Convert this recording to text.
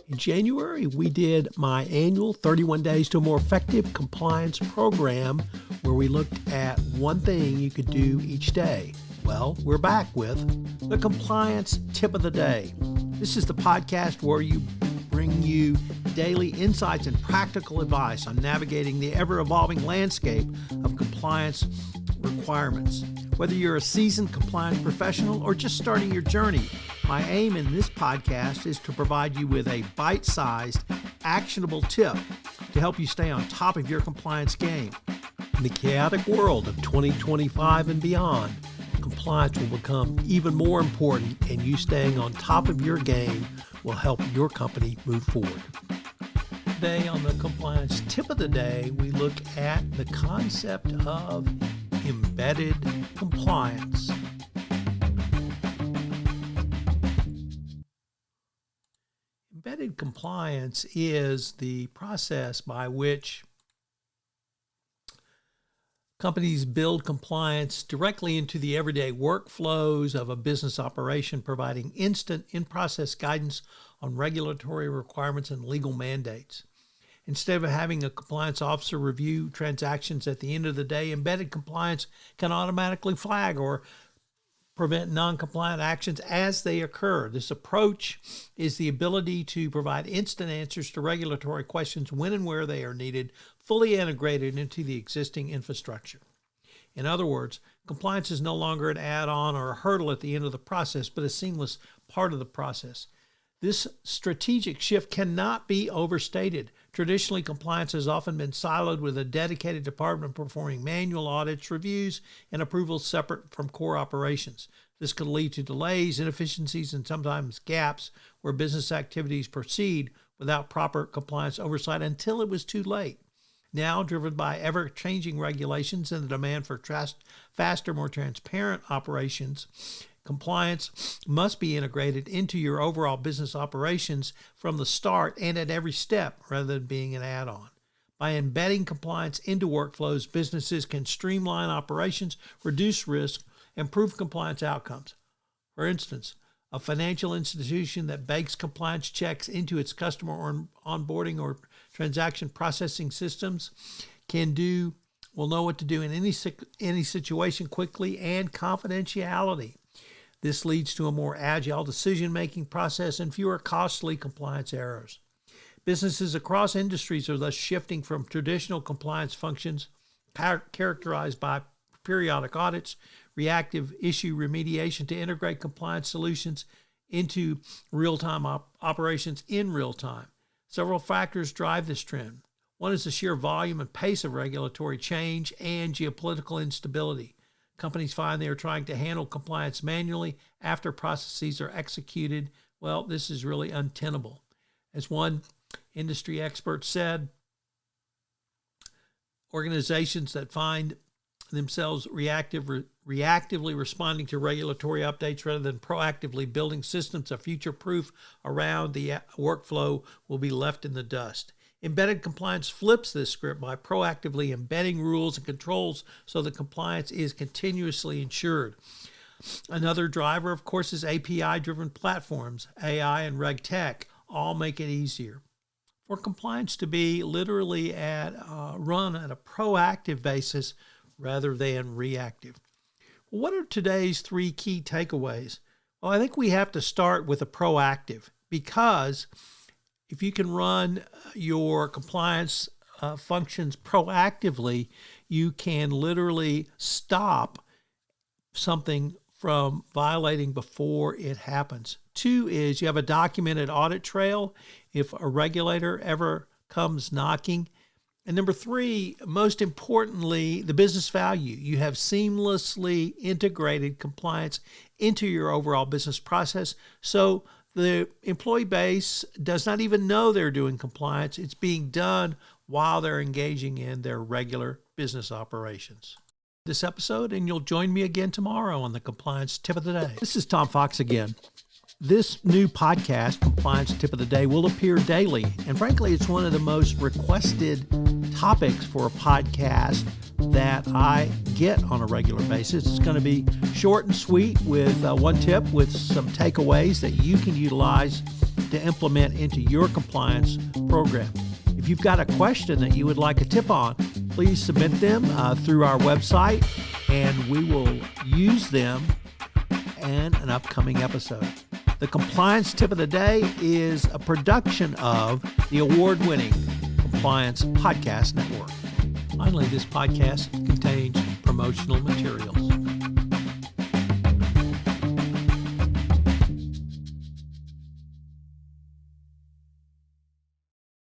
In January, we did my annual 31 Days to a More Effective Compliance program where we looked at one thing you could do each day. Well, we're back with the Compliance Tip of the Day. This is the podcast where we bring you daily insights and practical advice on navigating the ever-evolving landscape of compliance requirements. Whether you're a seasoned compliance professional or just starting your journey, my aim in this podcast is to provide you with a bite-sized, actionable tip to help you stay on top of your compliance game. In the chaotic world of 2025 and beyond, compliance will become even more important, and you staying on top of your game will help your company move forward. Today on the Compliance Tip of the Day, we look at the concept of embedded compliance. Embedded compliance is the process by which companies build compliance directly into the everyday workflows of a business operation, providing instant in-process guidance on regulatory requirements and legal mandates. Instead of having a compliance officer review transactions at the end of the day, embedded compliance can automatically flag or prevent non-compliant actions as they occur. This approach is the ability to provide instant answers to regulatory questions when and where they are needed, fully integrated into the existing infrastructure. In other words, compliance is no longer an add-on or a hurdle at the end of the process, but a seamless part of the process. This strategic shift cannot be overstated. Traditionally, compliance has often been siloed with a dedicated department performing manual audits, reviews, and approvals separate from core operations. This could lead to delays, inefficiencies, and sometimes gaps where business activities proceed without proper compliance oversight until it was too late. Now, driven by ever-changing regulations and the demand for faster, more transparent operations, compliance must be integrated into your overall business operations from the start and at every step rather than being an add-on. By embedding compliance into workflows, businesses can streamline operations, reduce risk, and improve compliance outcomes. For instance, a financial institution that bakes compliance checks into its customer or onboarding or transaction processing systems will know what to do in any situation quickly and confidentiality. This leads to a more agile decision-making process and fewer costly compliance errors. Businesses across industries are thus shifting from traditional compliance functions characterized by periodic audits, reactive issue remediation to integrate compliance solutions into real-time operations in real time. Several factors drive this trend. One is the sheer volume and pace of regulatory change and geopolitical instability. Companies find they are trying to handle compliance manually after processes are executed. Well, this is really untenable. As one industry expert said, organizations that find themselves reactively responding to regulatory updates rather than proactively building systems of future-proof around the workflow will be left in the dust. Embedded compliance flips this script by proactively embedding rules and controls so that compliance is continuously ensured. Another driver, of course, is API-driven platforms. AI and RegTech all make it easier for compliance to be literally run at a proactive basis rather than reactive. What are today's three key takeaways? Well, I think we have to start with a proactive, because if you can run your compliance functions proactively, you can literally stop something from violating before it happens. Two is you have a documented audit trail if a regulator ever comes knocking. And number three, most importantly, the business value. You have seamlessly integrated compliance into your overall business process. So the employee base does not even know they're doing compliance. It's being done while they're engaging in their regular business operations. This episode, and you'll join me again tomorrow on the Compliance Tip of the Day. This is Tom Fox again. This new podcast, Compliance Tip of the Day, will appear daily. And frankly, it's one of the most requested topics for a podcast that I get on a regular basis. It's going to be short and sweet with one tip with some takeaways that you can utilize to implement into your compliance program. If you've got a question that you would like a tip on, please submit them through our website, and we will use them in an upcoming episode. The Compliance Tip of the Day is a production of the award-winning Compliance Podcast Network. Finally, this podcast contains promotional materials.